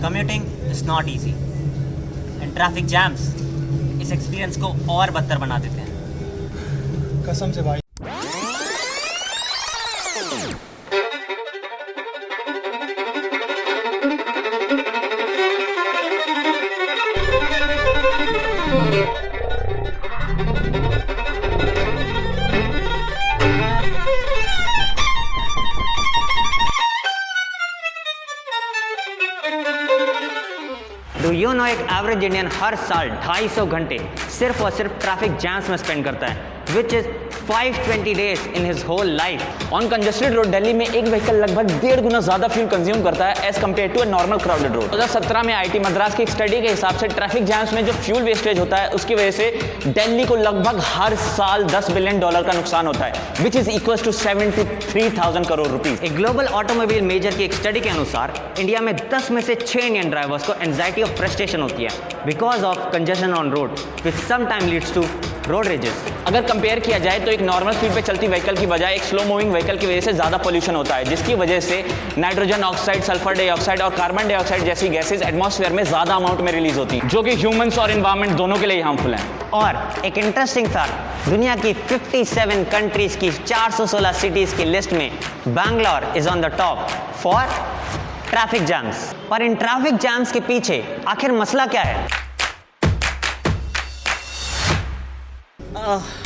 Commuting is not easy. And traffic jams इस experience को और बदतर बना देते हैं। कसम से भाई। डू यू नो एक एवरेज इंडियन हर साल 250 घंटे सिर्फ और सिर्फ ट्रैफिक जैम्स में स्पेंड करता है, which is 520 days in his whole life. On congested road Delhi में एक व्हीकल लगभग 1.5 गुना ज्यादा फ्यूल कंज्यूम करता है as compared to a normal crowded road. 2017 में आईटी मद्रास की एक स्टडी के हिसाब से ट्रैफिक जैम्स में जो फ्यूल वेस्टेज होता है उसकी वजह से दिल्ली को लगभग हर साल $10 बिलियन का नुकसान होता है, which is equal to 73,000 crore rupees. एक ग्लोबल ऑटोमोबाइल मेजर की एक स्टडी के अनुसार इंडिया में 10 में से 6 इंडियन ड्राइवर्स को एंजाइटी ऑफ फ्रस्ट्रेशन होती है because of congestion on road, which some time leads to road rages. अगर कंपेयर किया जाए तो एक नॉर्मल स्पीड पे चलती व्हीकल की बजाय एक स्लो मूविंग व्हीकल की वजह से ज्यादा पोल्यूशन होता है, जिसकी वजह से नाइट्रोजन ऑक्साइड, सल्फर डाइऑक्साइड और कार्बन डाइऑक्साइड जैसी गैसेज एटमॉस्फेयर में ज्यादा अमाउंट में रिलीज होती हैं, जो कि ह्यूमंस और एनवायरमेंट दोनों के लिए हार्मफुल हैं। और एक इंटरेस्टिंग फैक्ट, दुनिया की 57 कंट्रीज की 416 सिटीज की लिस्ट में Bangalore is on the top for traffic jams. पर इन ट्रैफिक जैम्स के पीछे आखिर मसला क्या है?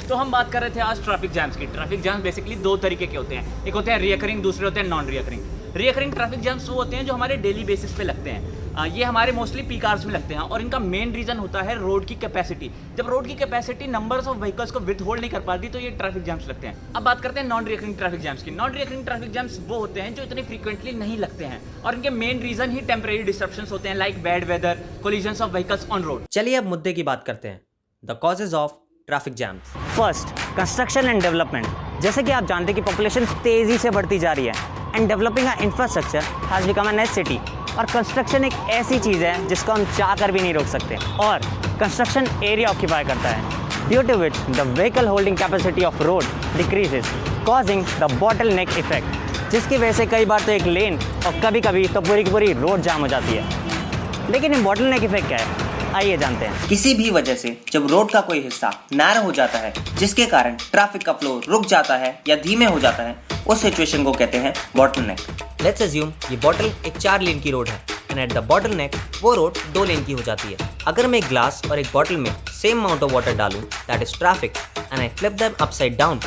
तो हम बात कर रहे थे आज ट्रैफिक जैम्स की। ट्रैफिक जैम्स बेसिकली दो तरीके के होते हैं, एक होते हैं रिकरिंग, दूसरे होते हैं non recurring. Recurring traffic jams वो होते हैं जो हमारे डेली बेसिस पे लगते हैं। ये हमारे मोस्टली पीक आवर्स में लगते हैं और इनका मेन रीजन होता है रोड की कैपेसिटी। जब रोड की कैपेसिटी नंबर्स ऑफ व्हीकल्स को विथ होल्ड नहीं कर पाती तो ये ट्रैफिक जैम्स लगते हैं। अब बात करते हैं नॉन रिकरिंग ट्रैफिक जैम्स की। नॉन रिकरिंग ट्रैफिक जैम्स वो होते हैं जो इतने फ्रीक्वेंटली नहीं लगते हैं और इनके मेन रीजन ही टेम्परेरी डिस्ट्रप्शंस होते हैं, like bad weather, collisions of vehicles on road. चलिए अब मुद्दे की बात करते हैं, the causes of traffic jams. First, construction and development. जैसे कि आप जानते हैं कि पॉपुलेशन तेजी से बढ़ती जा रही है and developing a infrastructure has become a necessity. और कंस्ट्रक्शन एक ऐसी चीज़ है जिसको हम चाह कर भी नहीं रोक सकते और कंस्ट्रक्शन एरिया ऑक्यूपाई करता है, due to which the vehicle holding capacity of road decreases, causing the bottle neck effect, जिसकी वजह से कई बार तो एक लेन और कभी कभी तो पूरी की पूरी रोड जाम हो जाती है। लेकिन ये बॉटल नेक इफेक्ट क्या है, आइए जानते हैं। किसी भी वजह से जब रोड का कोई हिस्सा नैरो हो जाता है जिसके कारण ट्रैफिक का फ्लो रुक जाता है या धीमे हो जाता है, उस सिचुएशन को कहते हैं बॉटलनेक। लेट्स अज्यूम ये बॉटल एक 4 लेन की रोड है एंड एट द बॉटलनेक वो रोड 2 लेन की हो जाती है। अगर मैं एक ग्लास और एक बॉटल में सेम अमाउंट ऑफ वाटर डालूं, that is traffic, and I flip them upside down,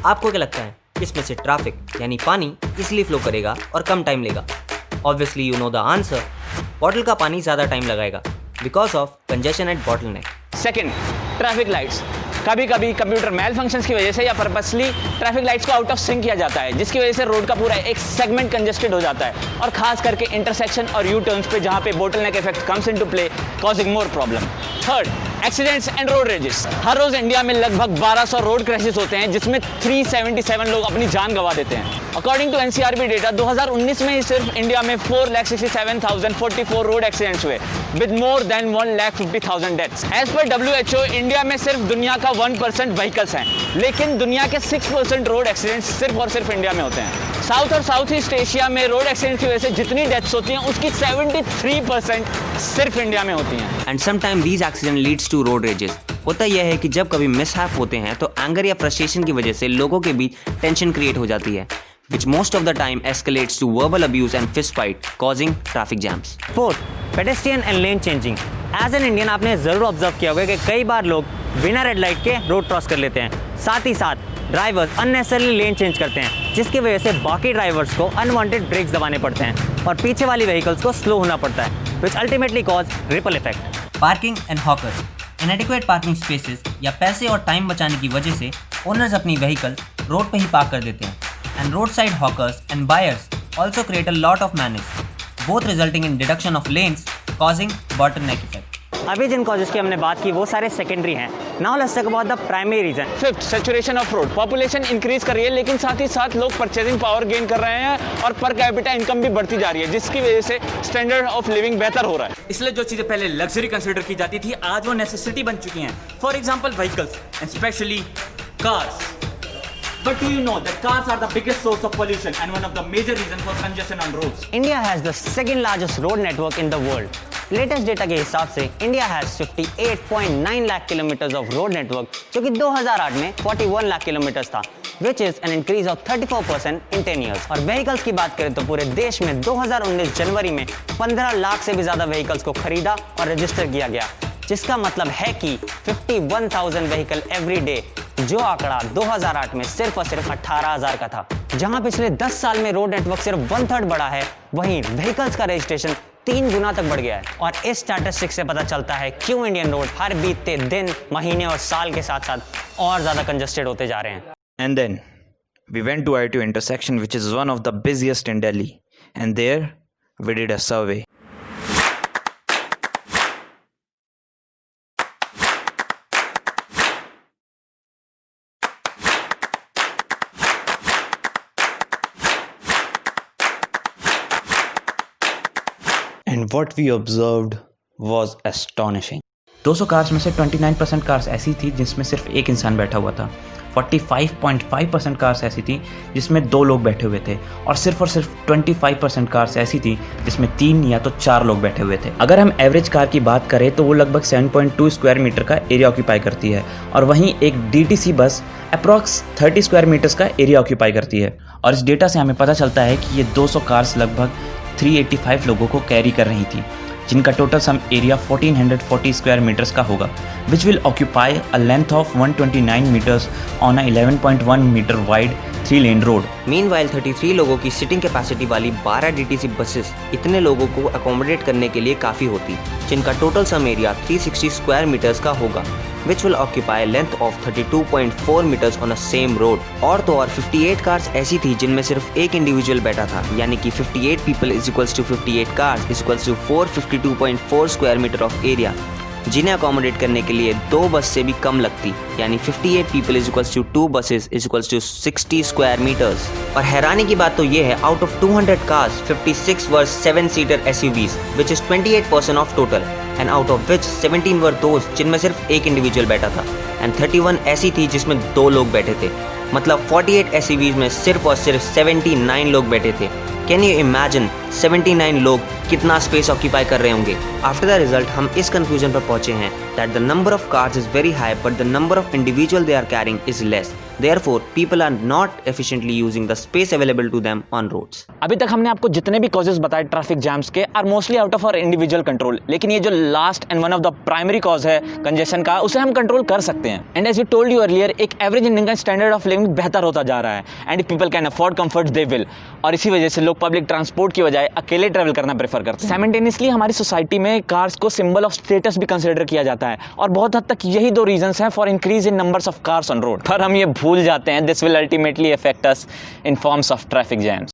आपको क्या लगता है इसमें से ट्रैफिक यानी पानी इसलिए फ्लो करेगा और कम टाइम लेगा? Obviously you know the answer, bottle का पानी ज़्यादा टाइम लगाएगा because of congestion at bottleneck. Second, traffic lights. कभी कभी कंप्यूटर मेल फंक्शंस की वजह से या पर्पसली ट्रैफिक लाइट्स को आउट ऑफ सिंक किया जाता है, जिसकी वजह से रोड का पूरा एक सेगमेंट कंजेस्टेड हो जाता है और खास करके इंटरसेक्शन और यू टर्न्स पे जहां पे bottleneck effect comes into play, causing more problem. Third, accidents and road rages. हर रोज इंडिया में लगभग 1200 रोड क्रैशेस होते हैं जिसमें 377 लोग अपनी जान गंवा देते हैं। अकॉर्डिंग टू एनसीआरबी डेटा 2019 में ही सिर्फ इंडिया में 4,67,044 रोड एक्सीडेंट्स हुए with more than 1,50,000 deaths. As per WHO India में सिर्फ दुनिया का 1% व्हीकल्स हैं, लेकिन दुनिया के 6% रोड एक्सीडेंट्स सिर्फ और सिर्फ इंडिया में होते हैं। साउथ और साउथ ईस्ट एशिया में रोड एक्सीडेंट की वजह से जितनी डेथ्स होती हैं उसकी 73% सिर्फ इंडिया में होती हैं। And sometime these accident leads to road rages. होता यह है कि जब कभी मिसहैप होते हैं तो एंगर या फ्रस्ट्रेशन की वजह से लोगों के बीच टेंशन क्रिएट हो जाती है, which most of the time escalates to verbal abuse and fist fight, causing traffic jams. Fourth, pedestrian and lane changing. As an Indian आपने जरूर ऑब्जर्व किया होगा कि कई बार लोग बिना रेड लाइट के रोड क्रॉस कर लेते हैं, साथ ही साथ ड्राइवर्स अननेसेसरली लेन चेंज करते हैं, जिसकी वजह से बाकी ड्राइवर्स को अनवांटेड ब्रेक्स दबाने पड़ते हैं और पीछे वाली व्हीकल्स को स्लो होना पड़ता है, which ultimately cause ripple effect. Parking and hawkers. इनएडिक्वेट parking spaces या पैसे और टाइम बचाने की वजह से ओनर्स अपनी व्हीकल रोड पर ही पार्क कर देते हैं, and roadside hawkers and buyers also create a lot of menace, both resulting in deduction of lanes, causing bottleneck effect. अभी जिन कॉजेस की हमने बात की वो सारे सेकेंडरी हैं। Now let's talk about the primary reason. Fifth, saturation of road. Population increase कर रही है लेकिन साथ ही साथ लोग परचेजिंग पावर गेन कर रहे हैं और पर कैपिटा इनकम भी बढ़ती जा रही है, जिसकी वजह से स्टैंडर्ड ऑफ लिविंग बेहतर हो रहा है। इसलिए जो चीज़ें पहले लग्जरी कंसिडर की जाती थी आज वो नेसेसिटी बन चुकी हैं। For example vehicles and specially cars. But do you know that cars are the biggest source of pollution and one of the major reasons for congestion on roads? India has the second largest road network in the world. Latest data के हिसाब से India has 58.9 lakh kilometres of road network, जो कि 2008 में 41 lakh kilometres था, which is an increase of 34% in 10 years। और vehicles की बात करें तो पूरे देश में 2019 जनवरी में 15 लाख से भी ज्यादा व्हीकल्स को खरीदा और रजिस्टर किया गया, जिसका मतलब है कि 51,000 व्हीकल एवरी डे, जो आंकड़ा 2008 में सिर्फ और सिर्फ 18,000 का था। जहां पिछले 10 साल में रोड नेटवर्क सिर्फ 1/3 बढ़ा है, वहीं व्हीकल्स का रजिस्ट्रेशन 3 गुना तक बढ़ गया है। और इस स्टैटिस्टिक्स से पता चलता है क्यों इंडियन रोड हर बीतते दिन, महीने और साल के साथ साथ और ज्यादा कंजस्टेड होते जा रहे हैं। And then we went to ITO intersection, which is one of the busiest in Delhi, and there we did a survey. And what we observed was astonishing. 200 cars में से 29% कार्स ऐसी थी जिसमें सिर्फ एक इंसान बैठा हुआ था, 45.5% कार्स ऐसी थी जिसमें 2 लोग बैठे हुए थे, और सिर्फ 25% कार्स ऐसी थी जिसमें 3 या तो 4 लोग बैठे हुए थे। अगर हम एवरेज कार की बात करें तो वो लगभग 7.2 स्क्वायर मीटर का एरिया ऑक्यूपाई करती है, और वहीं एक DTC बस अप्रॉक्स 30 स्क्वायर मीटर्स का एरिया ऑक्यूपाई करती है। और इस डेटा से हमें पता चलता है कि ये 200 कार्स लगभग 385 लोगों को कैरी कर रही थी, जिनका total sum area 1440 square metres का होगा, which will occupy a length of 129 metres on a 11.1 metre wide 3-lane road. Meanwhile 33 लोगों की सिटिंग कैपेसिटी वाली 12 DTC बसेस इतने लोगों को अकोमोडेट करने के लिए काफ़ी होती, जिनका total sum area 360 square metres का होगा, which will occupy a length of 32.4 meters on a same road। और तो और 58 कार्स ऐसी थी जिनमें सिर्फ एक इंडिविजुअल बैठा था, यानी कि 58 people is equals to 58 cars is equals to 452.4 square metre of area, जिन्हें अकोमोडेट करने के लिए 2 बस से भी कम लगती, यानी 58 people is equals to 2 buses is equals to 60 square metres. और हैरानी की बात तो ये है, out of 200 cars 56 were 7-seater SUVs, which is 28% of total, and out of which 17 were those जिनमें सिर्फ एक इंडिविजुअल बैठा था, and 31 ऐसी थी जिसमें 2 लोग बैठे थे। मतलब 48 SUVs में सिर्फ और सिर्फ 79 लोग बैठे थे। कैन यू इमेजिन 79 लोग कितना स्पेस ऑक्यूपाई कर रहे होंगे? आफ्टर द रिजल्ट हम इस कंक्लूजन पर पहुंचे हैं that the number of cars is very high but the number of individual they are carrying is less, therefore people are not efficiently using the space available to them on roads। अभी तक हमने आपको जितने भी causes बताए traffic jams के are mostly out of our individual control, लेकिन ये जो last and one of the primary cause है कंजेशन का, उसे हम कंट्रोल कर सकते हैं। And as we told you earlier, एक एवरेज इंडियन का स्टैंडर्ड ऑफ लिविंग बेहतर होता जा रहा है, and if people can afford comfort they will, और इसी वजह से लोग पब्लिक ट्रांसपोर्ट की बजाय अकेले ट्रैवल करना प्रेफर करते हैं। साइमल्टेनियसली हमारी सोसाइटी में कार्स को सिंबल ऑफ स्टेटस भी कंसिडर किया जाता है, और बहुत हद तक यही 2 रीजंस हैं for increase in numbers of cars on road. पर हम ये भूल जाते हैं this will ultimately affect us in forms of traffic jams.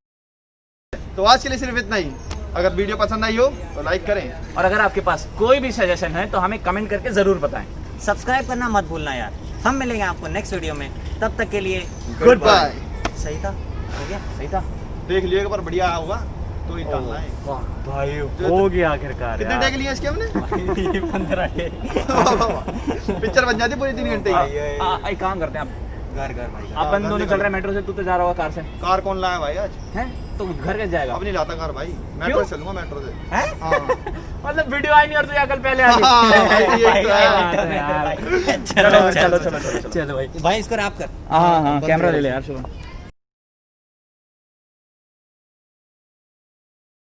तो आज के लिए सिर्फ इतना ही। अगर वीडियो पसंद आई हो तो लाइक करें, और अगर आपके पास कोई भी सजेशन है तो हमें कमेंट करके ज़रूर बताएं। सब्सक्राइब करना मत भूलना यार। हम मिलेंगे आपको नेक्स्ट वीडियो में, तब तक के लिए गुड बाय। सही था? हो गया? सही था? देख लियो एक बार, बढ़िया होगा तो ही करना है। भाई हो गया आखिरकार। कितने टेक लिए इसके हमने? 15 डे। पिक्चर बन जाती पूरी 3 घंटे की। एक काम करते हैं, आप घर भाई, अपन दोनों चल रहे हैं मेट्रो से, तू तो जा रहा होगा कार से। कार कौन लाया भाई आज? हैं? तो घर कैसे जाएगा? अब नहीं लाता कार भाई, मेट्रो से चलूंगा, मेट्रो से। हैं? हाँ। मतलब वीडियो आई नहीं और तू या कल पहले आ गई। हाँ, ये तो है। चलो भाई इसको रैप कर। हाँ कैमरा ले ले यार शुभ।